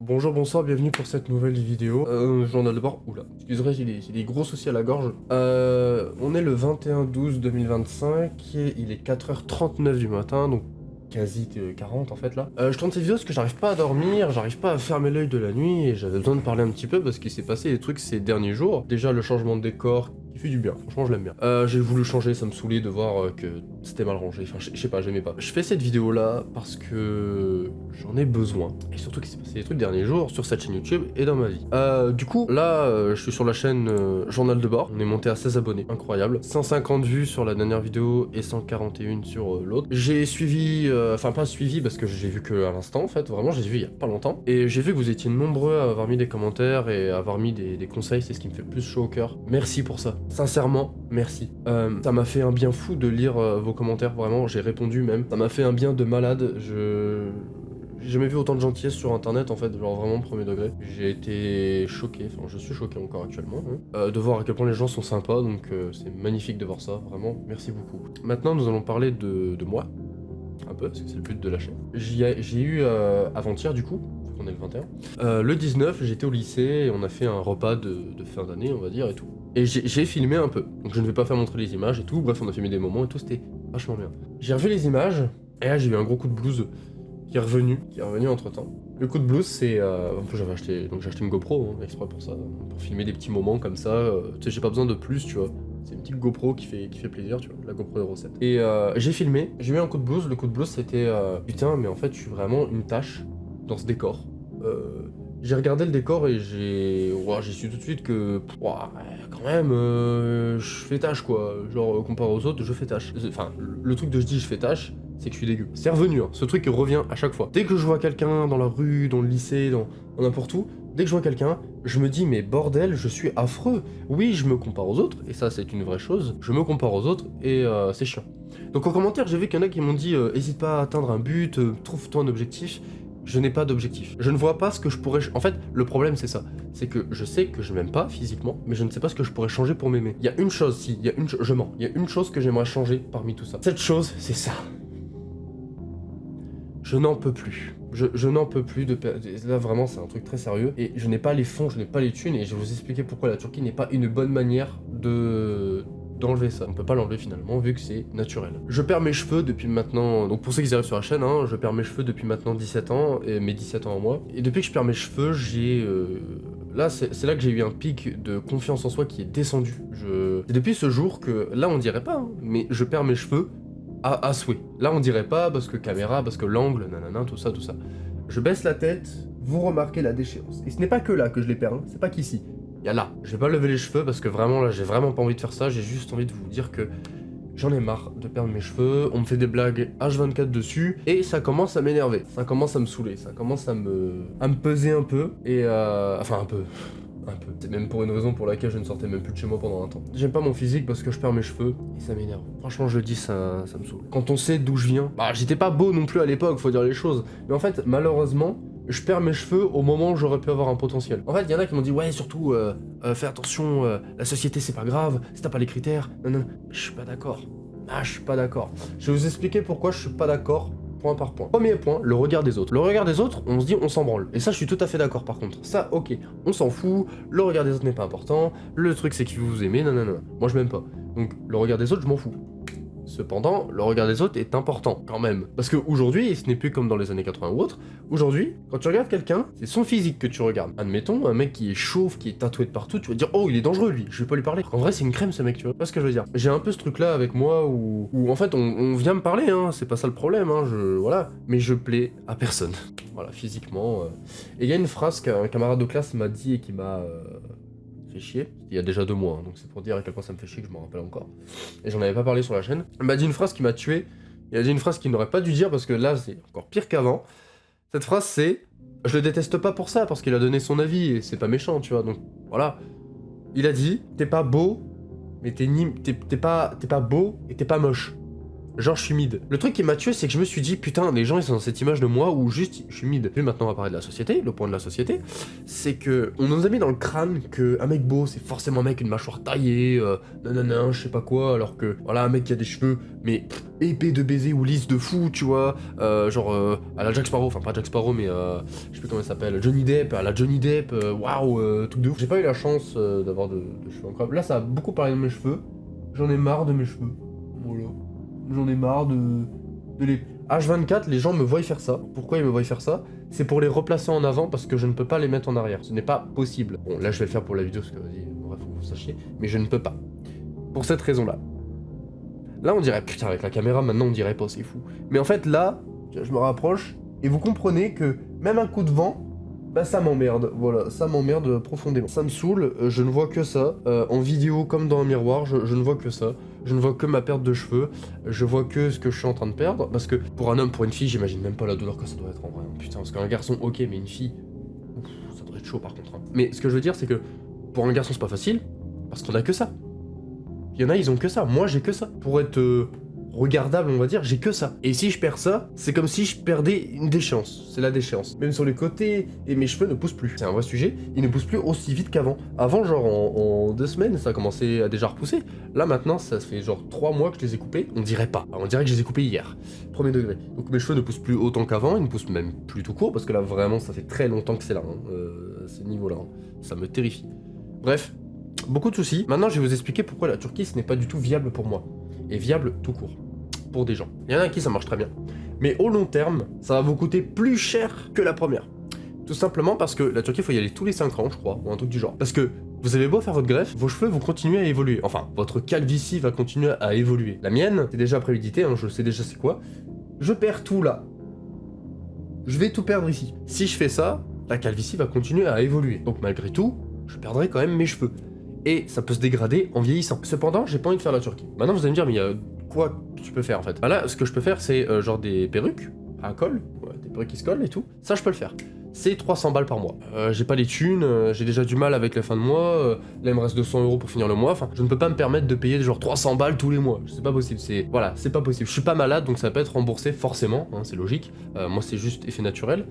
Bonjour, bonsoir, bienvenue pour cette nouvelle vidéo. Journal de bord. Oula, excusez, j'ai des gros soucis à la gorge. On est le 21/12/2025 et il est 4h39 du matin, donc quasi 40 en fait là. Je tourne cette vidéo parce que j'arrive pas à dormir, j'arrive pas à fermer l'œil de la nuit et j'avais besoin de parler un petit peu parce qu'il s'est passé des trucs ces derniers jours. Déjà le changement de décor qui fait du bien, franchement je l'aime bien. J'ai voulu changer, ça me saoulait de voir que c'était mal rangé, enfin je sais pas, j'aimais pas. Je fais cette vidéo là parce que j'en ai besoin. Et surtout qu'il s'est passé des trucs derniers jours sur cette chaîne YouTube et dans ma vie. Du coup, là, je suis sur la chaîne Journal de bord. On est monté à 16 abonnés, incroyable. 150 vues sur la dernière vidéo et 141 sur l'autre. J'ai suivi, enfin pas suivi parce que j'ai vu que à l'instant en fait, vraiment j'ai vu il y a pas longtemps. Et j'ai vu que vous étiez nombreux à avoir mis des commentaires et à avoir mis des conseils, c'est ce qui me fait le plus chaud au cœur. Merci pour ça. Sincèrement, merci. Ça m'a fait un bien fou de lire vos commentaires, vraiment, j'ai répondu même. Ça m'a fait un bien de malade, j'ai jamais vu autant de gentillesse sur internet en fait, genre vraiment premier degré. J'ai été choqué, enfin je suis choqué encore actuellement, de voir à quel point les gens sont sympas, donc c'est magnifique de voir ça, vraiment, merci beaucoup. Maintenant nous allons parler de moi, un peu, parce que c'est le but de la chaîne. J'ai eu avant-hier du coup, on est le 21. Le 19, j'étais au lycée et on a fait un repas de fin d'année, on va dire, et tout. Et j'ai filmé un peu, donc je ne vais pas faire montrer les images et tout, bref on a filmé des moments et tout, c'était vachement bien. J'ai revu les images, et là j'ai eu un gros coup de blues qui est revenu entre temps. Le coup de blues, c'est. En plus, j'ai acheté une GoPro hein, exprès pour ça, pour filmer des petits moments comme ça. Tu sais, j'ai pas besoin de plus, tu vois. C'est une petite GoPro qui fait plaisir, tu vois, la GoPro Hero 7. Et j'ai filmé, j'ai eu un coup de blues. Le coup de blues, c'était putain, mais en fait, je suis vraiment une tâche dans ce décor. J'ai regardé le décor et j'ai su tout de suite que ouah, quand même je fais tâche quoi, genre comparé aux autres je fais tâche. Enfin le truc de je dis je fais tâche, c'est que je suis dégueu. C'est revenu, hein. Ce truc revient à chaque fois. Dès que je vois quelqu'un dans la rue, dans le lycée, dans n'importe où, dès que je vois quelqu'un, je me dis mais bordel, je suis affreux. Oui, je me compare aux autres, et ça c'est une vraie chose, je me compare aux autres, et c'est chiant. Donc en commentaire, j'ai vu qu'il y en a qui m'ont dit hésite pas à atteindre un but, trouve-toi un objectif. Je n'ai pas d'objectif. Je ne vois pas ce que je pourrais... En fait, le problème c'est ça. C'est que je sais que je m'aime pas physiquement, mais je ne sais pas ce que je pourrais changer pour m'aimer. Il y a une chose, si, il y a une je mens. Il y a une chose que j'aimerais changer parmi tout ça. Cette chose, c'est ça. Je n'en peux plus. Je n'en peux plus de... Là, vraiment, c'est un truc très sérieux. Et je n'ai pas les fonds, je n'ai pas les thunes, et je vais vous expliquer pourquoi la Turquie n'est pas une bonne manière d'enlever ça. On peut pas l'enlever finalement, vu que c'est naturel. Je perds mes cheveux depuis maintenant... Donc pour ceux qui arrivent sur la chaîne, hein, je perds mes cheveux depuis maintenant 17 ans, et mes 17 ans en moi. Et depuis que je perds mes cheveux, j'ai... Là, c'est là que j'ai eu un pic de confiance en soi qui est descendu. C'est depuis ce jour que... Là, on dirait pas, hein, mais je perds mes cheveux à souhait. Là, on dirait pas parce que caméra, parce que l'angle, nanana, tout ça, tout ça. Je baisse la tête, vous remarquez la déchéance. Et ce n'est pas que là que je les perds, hein, c'est pas qu'ici. Il y a là. Je vais pas lever les cheveux parce que vraiment, là, j'ai vraiment pas envie de faire ça. J'ai juste envie de vous dire que j'en ai marre de perdre mes cheveux. On me fait des blagues H24 dessus. Et ça commence à m'énerver. Ça commence à me saouler. Ça commence à me peser un peu. Et enfin, un peu. Un peu. C'est même pour une raison pour laquelle je ne sortais même plus de chez moi pendant un temps. J'aime pas mon physique parce que je perds mes cheveux et ça m'énerve. Franchement, je le dis, ça me saoule. Quand on sait d'où je viens, bah j'étais pas beau non plus à l'époque, faut dire les choses. Mais en fait, malheureusement, je perds mes cheveux au moment où j'aurais pu avoir un potentiel. En fait, il y en a qui m'ont dit ouais, surtout fais attention, la société c'est pas grave, si t'as pas les critères. Non, non, je suis pas d'accord. Ah, je suis pas d'accord. Je vais vous expliquer pourquoi je suis pas d'accord point par point. Premier point, le regard des autres. Le regard des autres, on se dit on s'en branle. Et ça, je suis tout à fait d'accord par contre. Ça, ok, on s'en fout, le regard des autres n'est pas important, le truc c'est que vous aimez, non, non, non. Moi, je m'aime pas. Donc, le regard des autres, je m'en fous. Cependant, le regard des autres est important, quand même. Parce qu'aujourd'hui, ce n'est plus comme dans les années 80 ou autres, aujourd'hui, quand tu regardes quelqu'un, c'est son physique que tu regardes. Admettons, un mec qui est chauve, qui est tatoué de partout, tu vas dire, oh, il est dangereux lui, je vais pas lui parler. En vrai, c'est une crème ce mec, tu vois ce que je veux dire. J'ai un peu ce truc-là avec moi où en fait, on vient me parler, hein, c'est pas ça le problème, hein, voilà. Mais je plais à personne. Voilà, physiquement. Et il y a une phrase qu'un camarade de classe m'a dit et qui m'a... fait chier, il y a déjà 2 mois, hein, donc c'est pour dire à quel point ça me fait chier que je m'en rappelle encore. Et j'en avais pas parlé sur la chaîne. Il m'a dit une phrase qui m'a tué, il a dit une phrase qu'il n'aurait pas dû dire parce que là c'est encore pire qu'avant. Cette phrase c'est « Je le déteste pas pour ça, parce qu'il a donné son avis et c'est pas méchant, tu vois, donc voilà. » Il a dit « T'es pas beau, mais t'es pas beau et t'es pas moche. » Genre je suis mid. Le truc qui m'a tué, c'est que je me suis dit, putain, les gens ils sont dans cette image de moi où juste je suis mid. Puis maintenant on va parler de la société, le point de la société, c'est que on nous a mis dans le crâne que un mec beau c'est forcément un mec avec une mâchoire taillée, nanana, je sais pas quoi, alors que voilà un mec qui a des cheveux, mais épais de baiser ou lisse de fou, tu vois, genre à la Jack Sparrow, enfin pas Jack Sparrow, mais je sais plus comment il s'appelle, Johnny Depp, à la Johnny Depp, waouh, truc de ouf. J'ai pas eu la chance d'avoir de cheveux incroyables. Là ça a beaucoup parlé de mes cheveux, j'en ai marre de mes cheveux, voilà. J'en ai marre de les... H24, les gens me voient faire ça. Pourquoi ils me voient faire ça? C'est pour les replacer en avant parce que je ne peux pas les mettre en arrière. Ce n'est pas possible. Bon, là je vais le faire pour la vidéo parce que vas-y, bref, faut que vous sachiez. Mais je ne peux pas. Pour cette raison-là. Là on dirait, putain, avec la caméra maintenant on dirait pas, c'est fou. Mais en fait là, je me rapproche et vous comprenez que même un coup de vent, bah ça m'emmerde, voilà, ça m'emmerde profondément. Ça me saoule, je ne vois que ça. En vidéo comme dans un miroir, je ne vois que ça. Je ne vois que ma perte de cheveux, je vois que ce que je suis en train de perdre, parce que pour un homme, pour une fille, j'imagine même pas la douleur que ça doit être en vrai. Putain, parce qu'un garçon, ok, mais une fille, ouf, ça doit être chaud par contre. Hein. Mais ce que je veux dire, c'est que pour un garçon, c'est pas facile, parce qu'on a que ça. Il y en a, ils ont que ça. Moi, j'ai que ça. Pour être regardable, on va dire, j'ai que ça. Et si je perds ça, c'est comme si je perdais une déchéance. C'est la déchéance. Même sur les côtés, et mes cheveux ne poussent plus. C'est un vrai sujet, ils ne poussent plus aussi vite qu'avant. Avant, genre en 2 semaines, ça a commencé à déjà repousser. Là, maintenant, ça fait genre 3 mois que je les ai coupés. On dirait pas. On dirait que je les ai coupés hier. Premier degré. Donc mes cheveux ne poussent plus autant qu'avant, ils ne poussent même plus tout court, parce que là, vraiment, ça fait très longtemps que c'est là. Hein. Ce niveau-là. Hein. Ça me terrifie. Bref. Beaucoup de soucis. Maintenant, je vais vous expliquer pourquoi la Turquie, ce n'est pas du tout viable pour moi. Et viable tout court. Pour des gens. Il y en a qui ça marche très bien. Mais au long terme, ça va vous coûter plus cher que la première. Tout simplement parce que la Turquie, il faut y aller tous les 5 ans, je crois, ou un truc du genre. Parce que vous avez beau faire votre greffe, vos cheveux vont continuer à évoluer. Enfin, votre calvitie va continuer à évoluer. La mienne, c'est déjà prémédité, hein, je sais déjà c'est quoi. Je perds tout là. Je vais tout perdre ici. Si je fais ça, la calvitie va continuer à évoluer. Donc malgré tout, je perdrai quand même mes cheveux. Et ça peut se dégrader en vieillissant. Cependant, j'ai pas envie de faire la Turquie. Maintenant, vous allez me dire, mais il y a quoi que tu peux faire en fait? Bah là, ce que je peux faire, c'est genre des perruques à col, ouais, des perruques qui se collent et tout. Ça, je peux le faire. C'est 300 balles par mois. J'ai pas les thunes, j'ai déjà du mal avec la fin de mois. Là, il me reste 200 € pour finir le mois. Enfin, je ne peux pas me permettre de payer genre 300 balles tous les mois. C'est pas possible. C'est voilà, c'est pas possible. Je suis pas malade, donc ça peut être remboursé forcément. Hein, c'est logique. Moi, c'est juste effet naturel.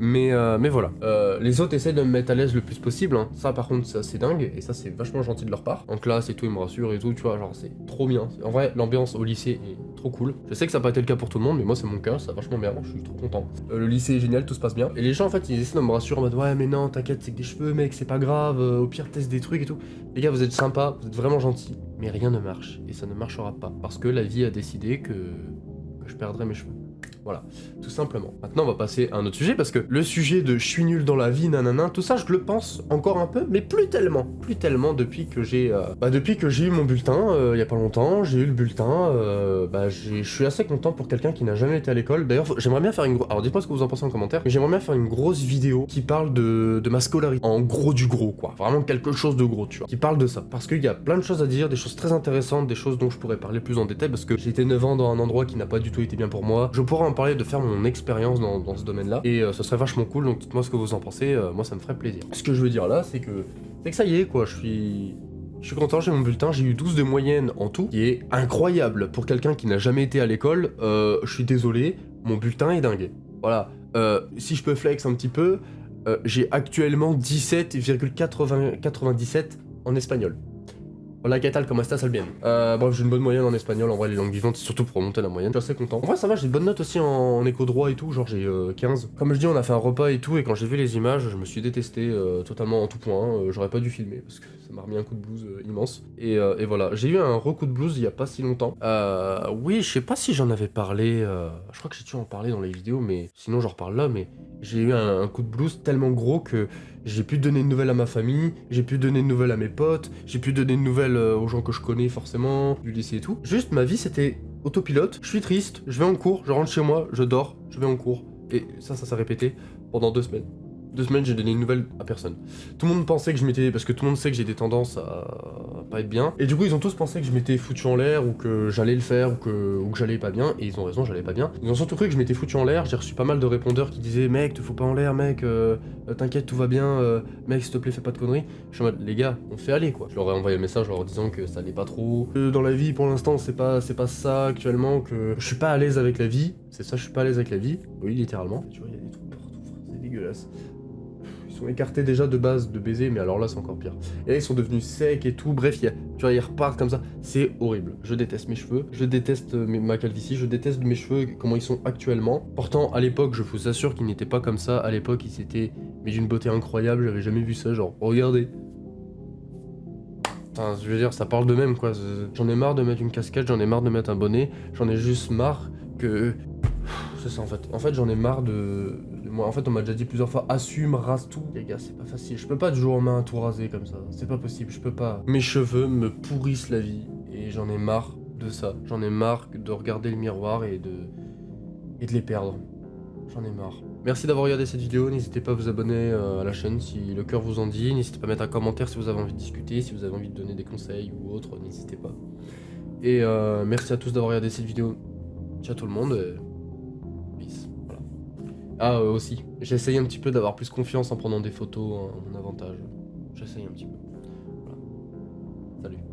Mais voilà. Les autres essaient de me mettre à l'aise le plus possible. Hein. Ça, par contre, c'est dingue. Et ça, c'est vachement gentil de leur part. En classe et tout, ils me rassurent et tout. Tu vois, genre, c'est trop bien. En vrai, l'ambiance au lycée est trop cool. Je sais que ça n'a pas été le cas pour tout le monde, mais moi, c'est mon cas. Ça va vachement bien. Je suis trop content. Le lycée est génial, tout se passe bien. Et les gens, en fait, ils essaient de me rassurer en mode ouais, mais non, t'inquiète, c'est que des cheveux, mec, c'est pas grave. Au pire, teste des trucs et tout. Les gars, vous êtes sympas, vous êtes vraiment gentils. Mais rien ne marche. Et ça ne marchera pas. Parce que la vie a décidé que je perdrai mes cheveux. Voilà, tout simplement. Maintenant, on va passer à un autre sujet, parce que le sujet de je suis nul dans la vie, nanana, tout ça, je le pense encore un peu, mais plus tellement depuis que j'ai eu mon bulletin, il y a pas longtemps, j'ai eu le bulletin, je suis assez content pour quelqu'un qui n'a jamais été à l'école. D'ailleurs, j'aimerais bien faire alors dites-moi ce que vous en pensez en commentaire, mais j'aimerais bien faire une grosse vidéo qui parle de ma scolarité, en gros du gros, quoi, vraiment quelque chose de gros, tu vois, qui parle de ça, parce qu'il y a plein de choses à dire, des choses très intéressantes, des choses dont je pourrais parler plus en détail, parce que j'ai été 9 ans dans un endroit qui n'a pas du tout été bien pour moi, je pourrais en parler, de faire mon expérience dans ce domaine-là, et ce serait vachement cool, donc dites-moi ce que vous en pensez, moi ça me ferait plaisir. Ce que je veux dire là, c'est que ça y est, quoi, je suis content, j'ai mon bulletin, j'ai eu 12 de moyenne en tout, qui est incroyable pour quelqu'un qui n'a jamais été à l'école, je suis désolé, mon bulletin est dingue. Voilà, si je peux flex un petit peu, j'ai actuellement 17,97 en espagnol. Hola, ¿qué tal? ¿Cómo estás, bien? Bref, j'ai une bonne moyenne en espagnol, en vrai, les langues vivantes, c'est surtout pour remonter la moyenne, je suis assez content. En vrai, ça va, j'ai de bonnes notes aussi en éco-droit et tout, genre j'ai 15. Comme je dis, on a fait un repas et tout, et quand j'ai vu les images, je me suis détesté totalement en tout point, j'aurais pas dû filmer, parce que ça m'a remis un coup de blues immense. Et voilà, j'ai eu un recoup de blues il y a pas si longtemps. Oui, je sais pas si j'en avais parlé, je crois que j'ai dû en parler dans les vidéos, mais sinon j'en reparle là, mais j'ai eu un coup de blues tellement gros que j'ai pu donner de nouvelles à ma famille, j'ai pu donner de nouvelles à mes potes, j'ai pu donner de nouvelles aux gens que je connais forcément, du lycée et tout. Juste ma vie c'était autopilote, je suis triste, je vais en cours, je rentre chez moi, je dors, je vais en cours. Et ça s'est répété pendant 2 semaines. 2 semaines, j'ai donné une nouvelle à personne. Tout le monde pensait que je m'étais... Parce que tout le monde sait que j'ai des tendances à pas être bien. Et du coup, ils ont tous pensé que je m'étais foutu en l'air, ou que j'allais le faire, ou que j'allais pas bien, et ils ont raison, j'allais pas bien. Ils ont surtout cru que je m'étais foutu en l'air, j'ai reçu pas mal de répondeurs qui disaient « Mec, te fous pas en l'air, mec, t'inquiète, tout va bien, mec, s'il te plaît, fais pas de conneries. » Je suis en mode « Les gars, on fait aller, quoi. » Je leur ai envoyé un message en leur disant que ça allait pas trop. Dans la vie, pour l'instant, c'est pas ça actuellement, que je suis pas à l'aise avec la vie. C'est ça, je suis pas à l'aise avec la vie. Oui, littéralement. Tu vois, il y a des trucs partout, frère, c'est dégueulasse. Ils sont écartés déjà de base de baiser, mais alors là, c'est encore pire. Et là, ils sont devenus secs et tout. Bref, tu vois, ils repartent comme ça. C'est horrible. Je déteste mes cheveux. Je déteste ma calvitie. Je déteste mes cheveux, comment ils sont actuellement. Pourtant, à l'époque, je vous assure qu'ils n'étaient pas comme ça. À l'époque, ils étaient mais d'une beauté incroyable. J'avais jamais vu ça. Genre, regardez. Enfin, je veux dire, ça parle de même, quoi. J'en ai marre de mettre une casquette, j'en ai marre de mettre un bonnet. J'en ai juste marre que... C'est ça, en fait. En fait, j'en ai marre de moi. En fait, on m'a déjà dit plusieurs fois, assume, rase tout. Les gars, c'est pas facile. Je peux pas du jour au lendemain tout raser comme ça. C'est pas possible, je peux pas. Mes cheveux me pourrissent la vie. Et j'en ai marre de ça. J'en ai marre de regarder le miroir et de les perdre. J'en ai marre. Merci d'avoir regardé cette vidéo, n'hésitez pas à vous abonner à la chaîne si le cœur vous en dit, n'hésitez pas à mettre un commentaire si vous avez envie de discuter, si vous avez envie de donner des conseils ou autre, n'hésitez pas. Et merci à tous d'avoir regardé cette vidéo. Ciao tout le monde, peace. Voilà. Ah aussi, j'essaye un petit peu d'avoir plus confiance en prenant des photos à mon avantage. J'essaye un petit peu. Voilà. Salut.